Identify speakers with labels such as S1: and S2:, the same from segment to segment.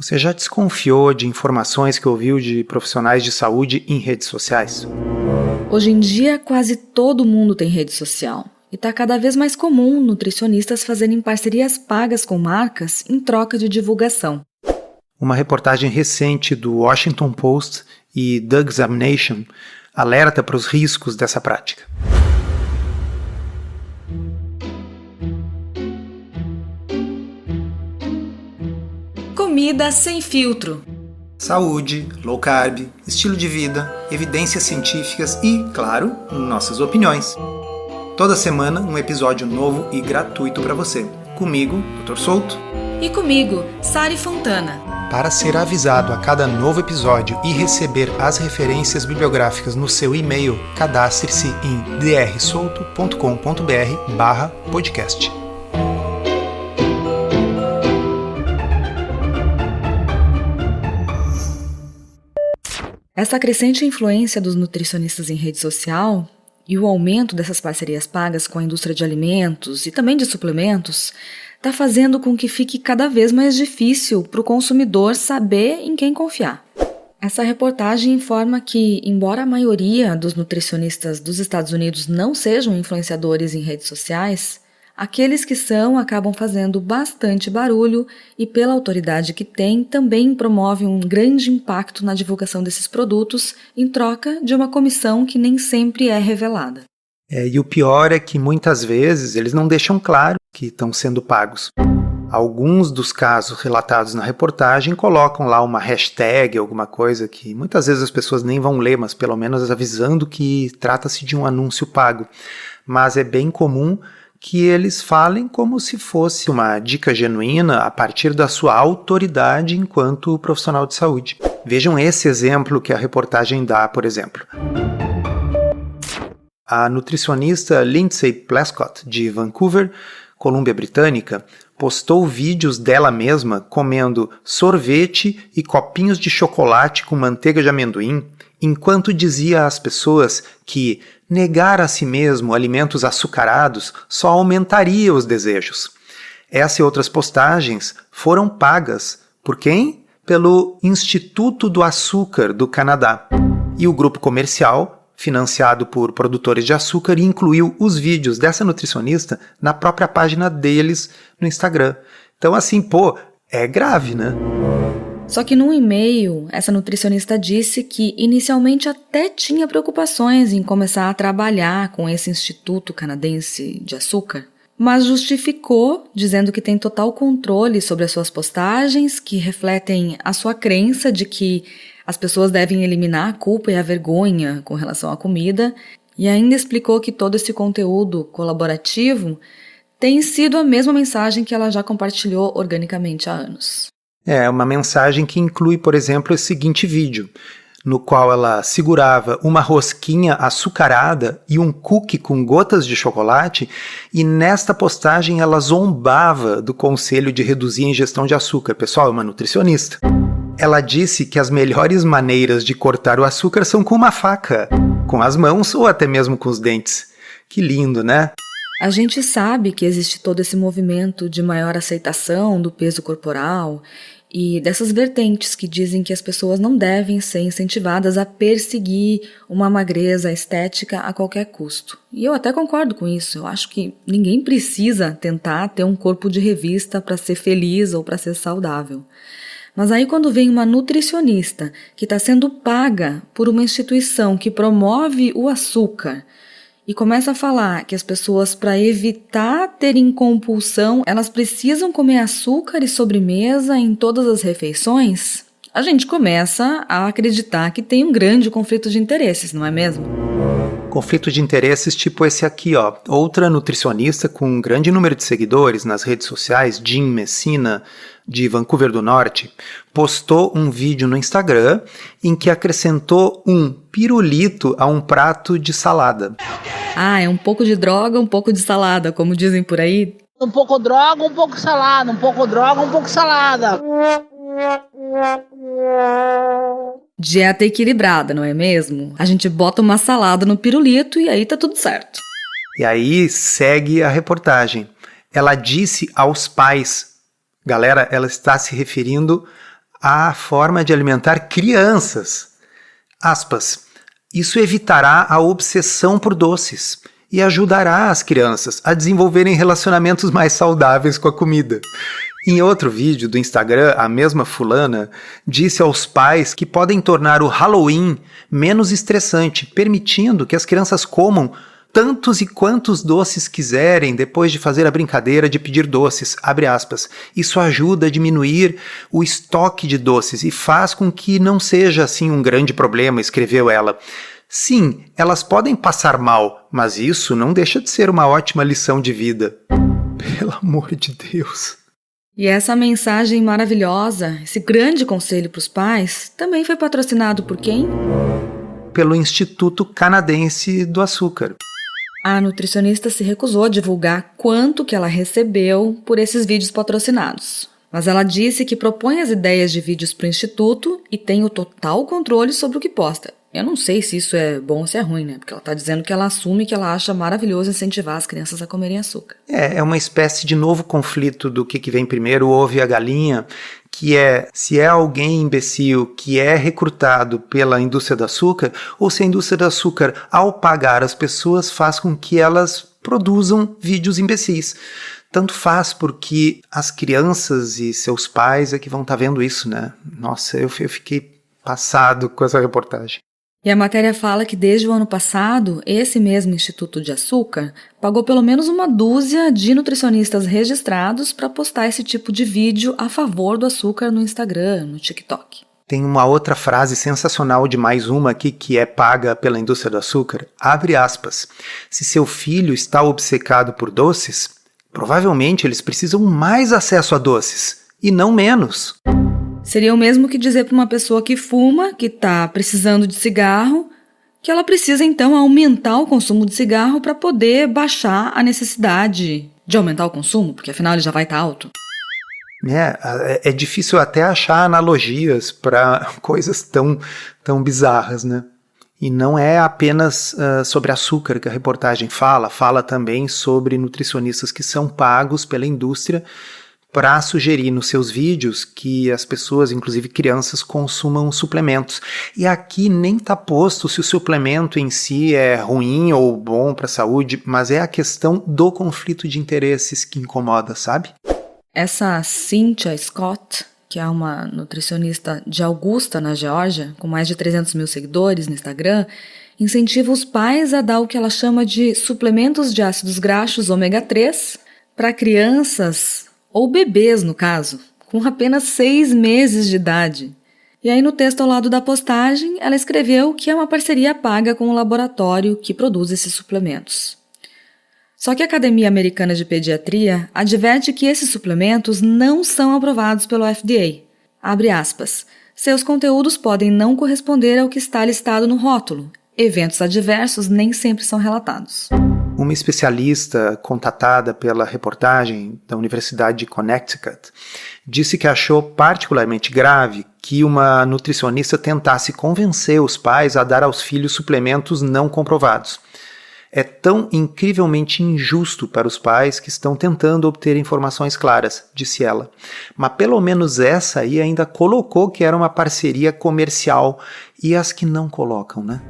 S1: Você já desconfiou de informações que ouviu de profissionais de saúde em redes sociais?
S2: Hoje em dia, quase todo mundo tem rede social. E está cada vez mais comum nutricionistas fazerem parcerias pagas com marcas em troca de divulgação.
S1: Uma reportagem recente do Washington Post e The Examination alerta para os riscos dessa prática.
S2: Comida sem filtro.
S1: Saúde, low carb, estilo de vida, evidências científicas e, claro, nossas opiniões. Toda semana um episódio novo e gratuito para você. Comigo, Dr. Souto.
S2: E comigo, Sari Fontana.
S1: Para ser avisado a cada novo episódio e receber as referências bibliográficas no seu e-mail, cadastre-se em drsolto.com.br/podcast.
S2: Essa crescente influência dos nutricionistas em rede social e o aumento dessas parcerias pagas com a indústria de alimentos e também de suplementos está fazendo com que fique cada vez mais difícil para o consumidor saber em quem confiar. Essa reportagem informa que, embora a maioria dos nutricionistas dos Estados Unidos não sejam influenciadores em redes sociais, aqueles que são acabam fazendo bastante barulho e, pela autoridade que têm, também promovem um grande impacto na divulgação desses produtos em troca de uma comissão que nem sempre é revelada.
S1: E o pior é que muitas vezes eles não deixam claro que estão sendo pagos. Alguns dos casos relatados na reportagem colocam lá uma hashtag, alguma coisa que muitas vezes as pessoas nem vão ler, mas pelo menos avisando que trata-se de um anúncio pago. Mas é bem comum que eles falem como se fosse uma dica genuína a partir da sua autoridade enquanto profissional de saúde. Vejam esse exemplo que a reportagem dá, por exemplo. A nutricionista Lindsay Plescott, de Vancouver, Colômbia Britânica, postou vídeos dela mesma comendo sorvete e copinhos de chocolate com manteiga de amendoim, enquanto dizia às pessoas que negar a si mesmo alimentos açucarados só aumentaria os desejos. Essa e outras postagens foram pagas por quem? Pelo Instituto do Açúcar do Canadá. E o grupo comercial, financiado por produtores de açúcar, incluiu os vídeos dessa nutricionista na própria página deles no Instagram. Então assim, é grave, né?
S2: Só que num e-mail, essa nutricionista disse que inicialmente até tinha preocupações em começar a trabalhar com esse Instituto Canadense de Açúcar, mas justificou dizendo que tem total controle sobre as suas postagens, que refletem a sua crença de que as pessoas devem eliminar a culpa e a vergonha com relação à comida, e ainda explicou que todo esse conteúdo colaborativo tem sido a mesma mensagem que ela já compartilhou organicamente há anos.
S1: É uma mensagem que inclui, por exemplo, esse seguinte vídeo, no qual ela segurava uma rosquinha açucarada e um cookie com gotas de chocolate, e nesta postagem ela zombava do conselho de reduzir a ingestão de açúcar. Pessoal, é uma nutricionista. Ela disse que as melhores maneiras de cortar o açúcar são com uma faca, com as mãos ou até mesmo com os dentes. Que lindo, né?
S2: A gente sabe que existe todo esse movimento de maior aceitação do peso corporal e dessas vertentes que dizem que as pessoas não devem ser incentivadas a perseguir uma magreza estética a qualquer custo. E eu até concordo com isso. Eu acho que ninguém precisa tentar ter um corpo de revista para ser feliz ou para ser saudável. Mas aí quando vem uma nutricionista que está sendo paga por uma instituição que promove o açúcar e começa a falar que as pessoas, para evitar terem compulsão, elas precisam comer açúcar e sobremesa em todas as refeições, a gente começa a acreditar que tem um grande conflito de interesses, não é mesmo?
S1: Conflito de interesses tipo esse aqui, ó. Outra nutricionista com um grande número de seguidores nas redes sociais, Jean Messina, de Vancouver do Norte, postou um vídeo no Instagram em que acrescentou um pirulito a um prato de salada.
S2: É um pouco de droga, um pouco de salada, como dizem por aí.
S3: Um pouco droga, um pouco salada, um pouco droga, um pouco salada.
S2: Dieta equilibrada, não é mesmo? A gente bota uma salada no pirulito e aí tá tudo certo.
S1: E aí segue a reportagem. Ela disse aos pais, galera, ela está se referindo a forma de alimentar crianças. Aspas, isso evitará a obsessão por doces e ajudará as crianças a desenvolverem relacionamentos mais saudáveis com a comida. Em outro vídeo do Instagram, a mesma fulana disse aos pais que podem tornar o Halloween menos estressante, permitindo que as crianças comam tantos e quantos doces quiserem depois de fazer a brincadeira de pedir doces, abre aspas. Isso ajuda a diminuir o estoque de doces e faz com que não seja assim um grande problema, escreveu ela. Sim, elas podem passar mal, mas isso não deixa de ser uma ótima lição de vida. Pelo amor de Deus.
S2: E essa mensagem maravilhosa, esse grande conselho para os pais, também foi patrocinado por quem?
S1: Pelo Instituto Canadense do Açúcar.
S2: A nutricionista se recusou a divulgar quanto que ela recebeu por esses vídeos patrocinados. Mas ela disse que propõe as ideias de vídeos para o Instituto e tem o total controle sobre o que posta. Eu não sei se isso é bom ou se é ruim, né? Porque ela está dizendo que ela assume que ela acha maravilhoso incentivar as crianças a comerem açúcar.
S1: É uma espécie de novo conflito do que vem primeiro, o ovo e a galinha, que é se é alguém imbecil que é recrutado pela indústria do açúcar ou se a indústria do açúcar, ao pagar as pessoas, faz com que elas produzam vídeos imbecis. Tanto faz porque as crianças e seus pais é que vão estar vendo isso, né? Nossa, eu fiquei passado com essa reportagem.
S2: E a matéria fala que desde o ano passado, esse mesmo Instituto de Açúcar pagou pelo menos uma dúzia de nutricionistas registrados para postar esse tipo de vídeo a favor do açúcar no Instagram, no TikTok.
S1: Tem uma outra frase sensacional de mais uma aqui que é paga pela indústria do açúcar. Abre aspas. Se seu filho está obcecado por doces, provavelmente eles precisam mais acesso a doces e não menos.
S2: Seria o mesmo que dizer para uma pessoa que fuma, que está precisando de cigarro, que ela precisa então aumentar o consumo de cigarro para poder baixar a necessidade de aumentar o consumo, porque afinal ele já vai estar alto.
S1: É difícil até achar analogias para coisas tão bizarras, né? E não é apenas sobre açúcar que a reportagem fala também sobre nutricionistas que são pagos pela indústria para sugerir nos seus vídeos que as pessoas, inclusive crianças, consumam suplementos. E aqui nem está posto se o suplemento em si é ruim ou bom para a saúde, mas é a questão do conflito de interesses que incomoda, sabe?
S2: Essa Cynthia Scott, que é uma nutricionista de Augusta, na Geórgia, com mais de 300 mil seguidores no Instagram, incentiva os pais a dar o que ela chama de suplementos de ácidos graxos ômega 3 para crianças ou bebês, no caso, com apenas 6 meses de idade. E aí no texto ao lado da postagem, ela escreveu que é uma parceria paga com o laboratório que produz esses suplementos. Só que a Academia Americana de Pediatria adverte que esses suplementos não são aprovados pelo FDA. Abre aspas. Seus conteúdos podem não corresponder ao que está listado no rótulo. Eventos adversos nem sempre são relatados.
S1: Uma especialista contatada pela reportagem da Universidade de Connecticut disse que achou particularmente grave que uma nutricionista tentasse convencer os pais a dar aos filhos suplementos não comprovados. É tão incrivelmente injusto para os pais que estão tentando obter informações claras, disse ela. Mas pelo menos essa aí ainda colocou que era uma parceria comercial, e as que não colocam, né?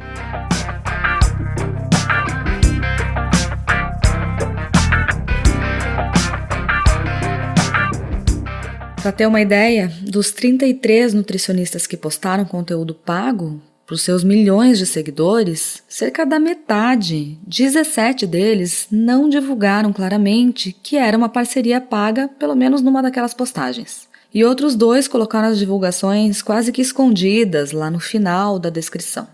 S2: Para ter uma ideia, dos 33 nutricionistas que postaram conteúdo pago para os seus milhões de seguidores, cerca da metade, 17 deles, não divulgaram claramente que era uma parceria paga, pelo menos numa daquelas postagens. E outros 2 colocaram as divulgações quase que escondidas lá no final da descrição.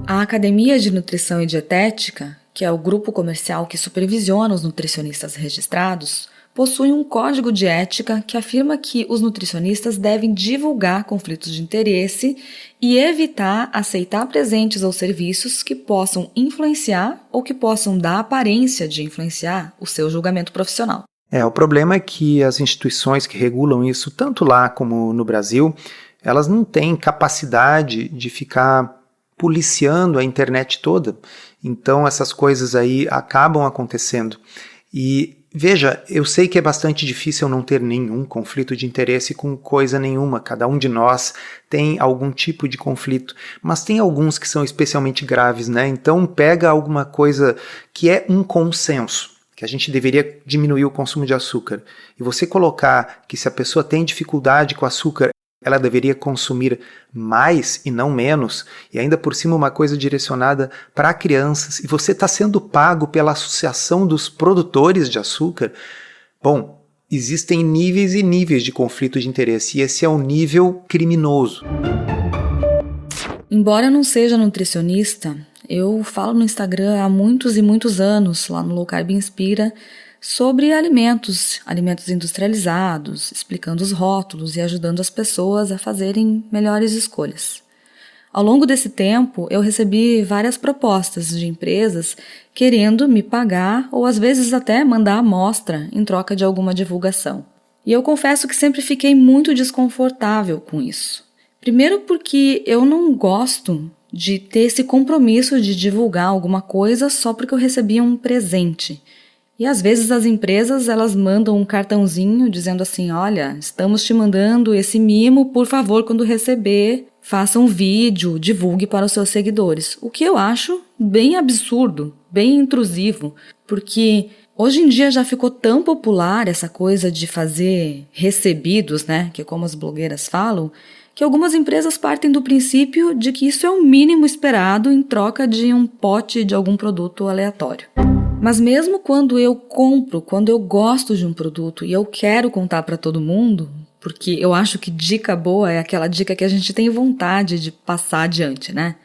S2: A Academia de Nutrição e Dietética, que é o grupo comercial que supervisiona os nutricionistas registrados, possui um código de ética que afirma que os nutricionistas devem divulgar conflitos de interesse e evitar aceitar presentes ou serviços que possam influenciar ou que possam dar aparência de influenciar o seu julgamento profissional.
S1: O problema é que as instituições que regulam isso, tanto lá como no Brasil, elas não têm capacidade de ficar policiando a internet toda. Então essas coisas aí acabam acontecendo. E Veja, eu sei que é bastante difícil não ter nenhum conflito de interesse com coisa nenhuma. Cada um de nós tem algum tipo de conflito, mas tem alguns que são especialmente graves, né? Então pega alguma coisa que é um consenso, que a gente deveria diminuir o consumo de açúcar, e você colocar que se a pessoa tem dificuldade com açúcar, ela deveria consumir mais e não menos, e ainda por cima uma coisa direcionada para crianças, e você está sendo pago pela Associação dos Produtores de Açúcar. Bom, existem níveis e níveis de conflito de interesse, e esse é um nível criminoso.
S2: Embora eu não seja nutricionista, eu falo no Instagram há muitos e muitos anos, lá no Low Carb Inspira, sobre alimentos industrializados, explicando os rótulos e ajudando as pessoas a fazerem melhores escolhas. Ao longo desse tempo, eu recebi várias propostas de empresas querendo me pagar ou às vezes até mandar amostra em troca de alguma divulgação. E eu confesso que sempre fiquei muito desconfortável com isso. Primeiro porque eu não gosto de ter esse compromisso de divulgar alguma coisa só porque eu recebi um presente. E às vezes as empresas elas mandam um cartãozinho dizendo assim, olha, estamos te mandando esse mimo, por favor, quando receber, faça um vídeo, divulgue para os seus seguidores. O que eu acho bem absurdo, bem intrusivo, porque hoje em dia já ficou tão popular essa coisa de fazer recebidos, né, que é como as blogueiras falam, que algumas empresas partem do princípio de que isso é o mínimo esperado em troca de um pote de algum produto aleatório. Mas mesmo quando eu compro, quando eu gosto de um produto e eu quero contar para todo mundo, porque eu acho que dica boa é aquela dica que a gente tem vontade de passar adiante, né?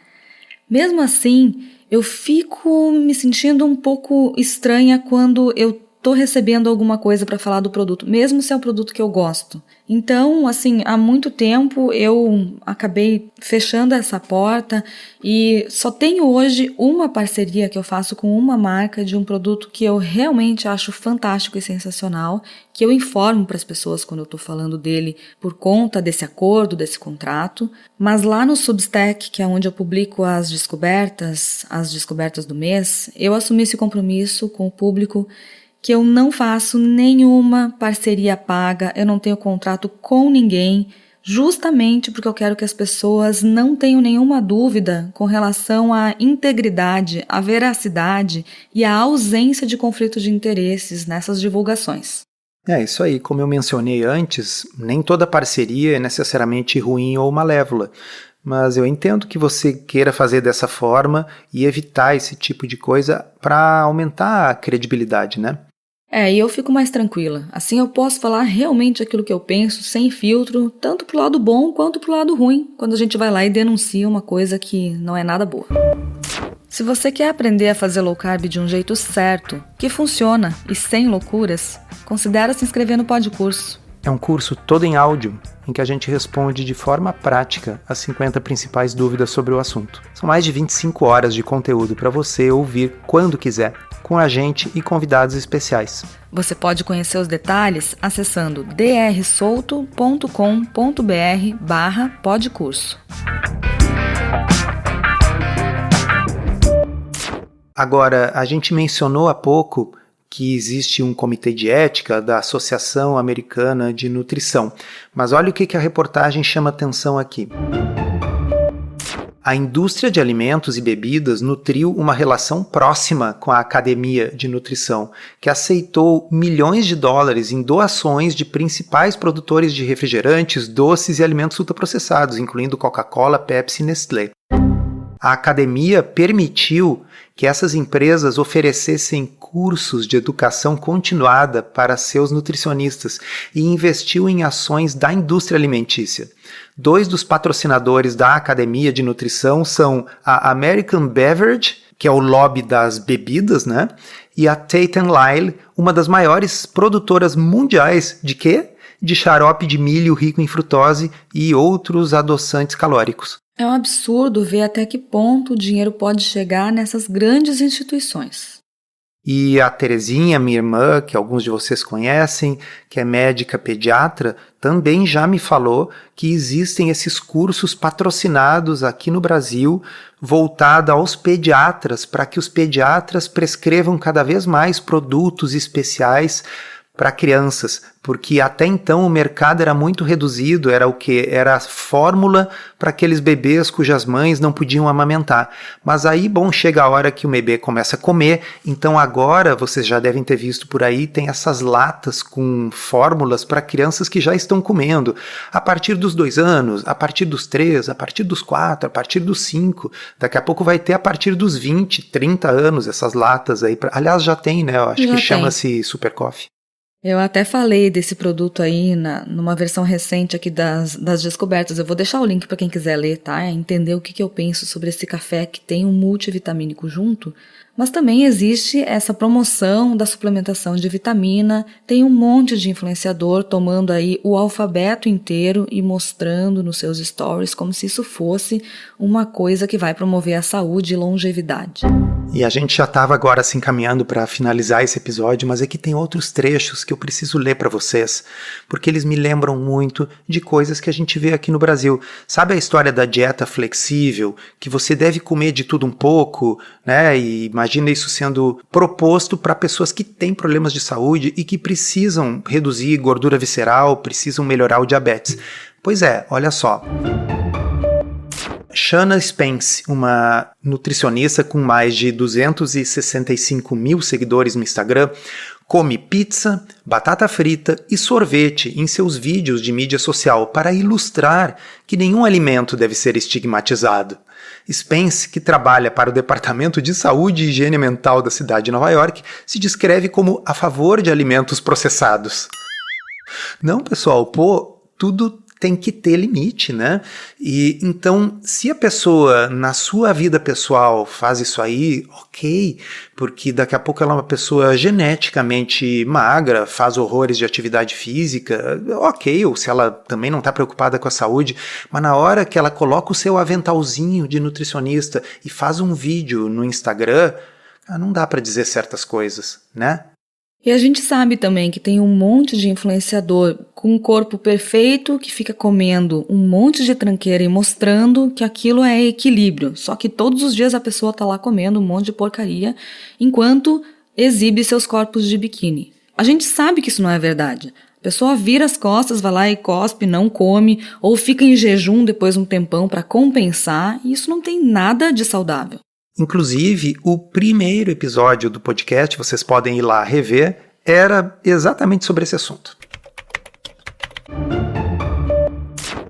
S2: Mesmo assim, eu fico me sentindo um pouco estranha quando eu tô recebendo alguma coisa para falar do produto, mesmo se é um produto que eu gosto. Então, assim, há muito tempo eu acabei fechando essa porta e só tenho hoje uma parceria que eu faço com uma marca de um produto que eu realmente acho fantástico e sensacional, que eu informo para as pessoas quando eu estou falando dele por conta desse acordo, desse contrato. Mas lá no Substack, que é onde eu publico as descobertas do mês, eu assumi esse compromisso com o público que eu não faço nenhuma parceria paga, eu não tenho contrato com ninguém, justamente porque eu quero que as pessoas não tenham nenhuma dúvida com relação à integridade, à veracidade e à ausência de conflito de interesses nessas divulgações.
S1: É isso aí, como eu mencionei antes, nem toda parceria é necessariamente ruim ou malévola. Mas eu entendo que você queira fazer dessa forma e evitar esse tipo de coisa para aumentar a credibilidade, né?
S2: E eu fico mais tranquila. Assim eu posso falar realmente aquilo que eu penso, sem filtro, tanto pro lado bom quanto pro lado ruim, quando a gente vai lá e denuncia uma coisa que não é nada boa. Se você quer aprender a fazer low carb de um jeito certo, que funciona e sem loucuras, considere se inscrever no Podcurso.
S1: É um curso todo em áudio, em que a gente responde de forma prática as 50 principais dúvidas sobre o assunto. São mais de 25 horas de conteúdo para você ouvir quando quiser, com a gente e convidados especiais.
S2: Você pode conhecer os detalhes acessando drsolto.com.br/podcurso.
S1: Agora, a gente mencionou há pouco que existe um comitê de ética da Associação Americana de Nutrição. Mas olha o que a reportagem chama atenção aqui. A indústria de alimentos e bebidas nutriu uma relação próxima com a Academia de Nutrição, que aceitou milhões de dólares em doações de principais produtores de refrigerantes, doces e alimentos ultraprocessados, incluindo Coca-Cola, Pepsi e Nestlé. A academia permitiu que essas empresas oferecessem cursos de educação continuada para seus nutricionistas e investiu em ações da indústria alimentícia. 2 dos patrocinadores da Academia de Nutrição são a American Beverage, que é o lobby das bebidas, né? E a Tate & Lyle, uma das maiores produtoras mundiais de quê? De xarope de milho rico em frutose e outros adoçantes calóricos.
S2: É um absurdo ver até que ponto o dinheiro pode chegar nessas grandes instituições.
S1: E a Terezinha, minha irmã, que alguns de vocês conhecem, que é médica pediatra, também já me falou que existem esses cursos patrocinados aqui no Brasil, voltados aos pediatras, para que os pediatras prescrevam cada vez mais produtos especiais para crianças, porque até então o mercado era muito reduzido, era o quê? Era a fórmula para aqueles bebês cujas mães não podiam amamentar. Mas aí, bom, chega a hora que o bebê começa a comer, então agora, vocês já devem ter visto por aí, tem essas latas com fórmulas para crianças que já estão comendo, a partir dos 2 anos, a partir dos 3, a partir dos 4, a partir dos 5, daqui a pouco vai ter a partir dos 20, 30 anos essas latas aí, aliás já tem, né, eu acho que chama-se Super Coffee.
S2: Eu até falei desse produto aí numa versão recente aqui das descobertas. Eu vou deixar o link para quem quiser ler, tá? Entender o que eu penso sobre esse café que tem um multivitamínico junto. Mas também existe essa promoção da suplementação de vitamina. Tem um monte de influenciador tomando aí o alfabeto inteiro e mostrando nos seus stories como se isso fosse uma coisa que vai promover a saúde e longevidade.
S1: E a gente já estava agora se encaminhando para finalizar esse episódio, mas aqui tem outros trechos que eu preciso ler para vocês, porque eles me lembram muito de coisas que a gente vê aqui no Brasil. Sabe a história da dieta flexível, que você deve comer de tudo um pouco, né? E imagina isso sendo proposto para pessoas que têm problemas de saúde e que precisam reduzir gordura visceral, precisam melhorar o diabetes. Pois é, olha só. Shanna Spence, uma nutricionista com mais de 265 mil seguidores no Instagram, come pizza, batata frita e sorvete em seus vídeos de mídia social para ilustrar que nenhum alimento deve ser estigmatizado. Spence, que trabalha para o Departamento de Saúde e Higiene Mental da cidade de Nova York, se descreve como a favor de alimentos processados. Não, pessoal, tudo tem que ter limite, né? E então, se a pessoa na sua vida pessoal faz isso aí, ok, porque daqui a pouco ela é uma pessoa geneticamente magra, faz horrores de atividade física, ok, ou se ela também não está preocupada com a saúde, mas na hora que ela coloca o seu aventalzinho de nutricionista e faz um vídeo no Instagram, não dá para dizer certas coisas, né?
S2: E a gente sabe também que tem um monte de influenciador com um corpo perfeito que fica comendo um monte de tranqueira e mostrando que aquilo é equilíbrio. Só que todos os dias a pessoa tá lá comendo um monte de porcaria enquanto exibe seus corpos de biquíni. A gente sabe que isso não é verdade. A pessoa vira as costas, vai lá e cospe, não come, ou fica em jejum depois de um tempão para compensar, e isso não tem nada de saudável.
S1: Inclusive, o primeiro episódio do podcast, vocês podem ir lá rever, era exatamente sobre esse assunto.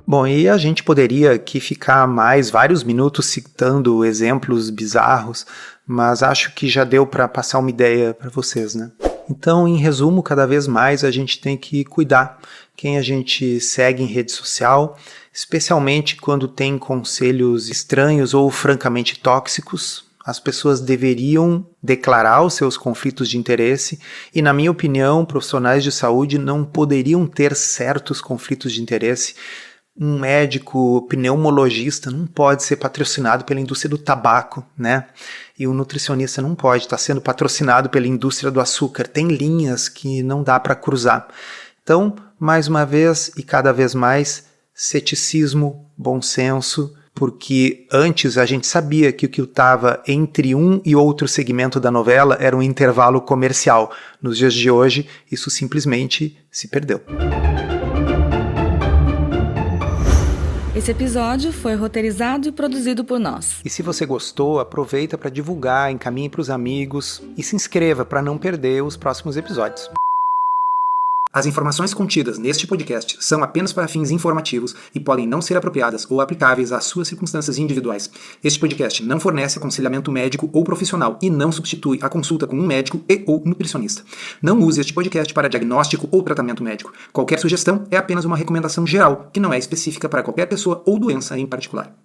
S1: Bom, e a gente poderia aqui ficar mais vários minutos citando exemplos bizarros, mas acho que já deu para passar uma ideia para vocês, né? Então, em resumo, cada vez mais a gente tem que cuidar quem a gente segue em rede social, especialmente quando tem conselhos estranhos ou francamente tóxicos. As pessoas deveriam declarar os seus conflitos de interesse e, na minha opinião, profissionais de saúde não poderiam ter certos conflitos de interesse. Um médico pneumologista não pode ser patrocinado pela indústria do tabaco, né? E o nutricionista não pode estar sendo patrocinado pela indústria do açúcar. Tem linhas que não dá para cruzar. Então, mais uma vez e cada vez mais, ceticismo, bom senso, porque antes a gente sabia que o que estava entre um e outro segmento da novela era um intervalo comercial. Nos dias de hoje, isso simplesmente se perdeu.
S2: Esse episódio foi roteirizado e produzido por nós.
S1: E se você gostou, aproveita para divulgar, encaminhe para os amigos e se inscreva para não perder os próximos episódios. As informações contidas neste podcast são apenas para fins informativos e podem não ser apropriadas ou aplicáveis às suas circunstâncias individuais. Este podcast não fornece aconselhamento médico ou profissional e não substitui a consulta com um médico ou nutricionista. Não use este podcast para diagnóstico ou tratamento médico. Qualquer sugestão é apenas uma recomendação geral, que não é específica para qualquer pessoa ou doença em particular.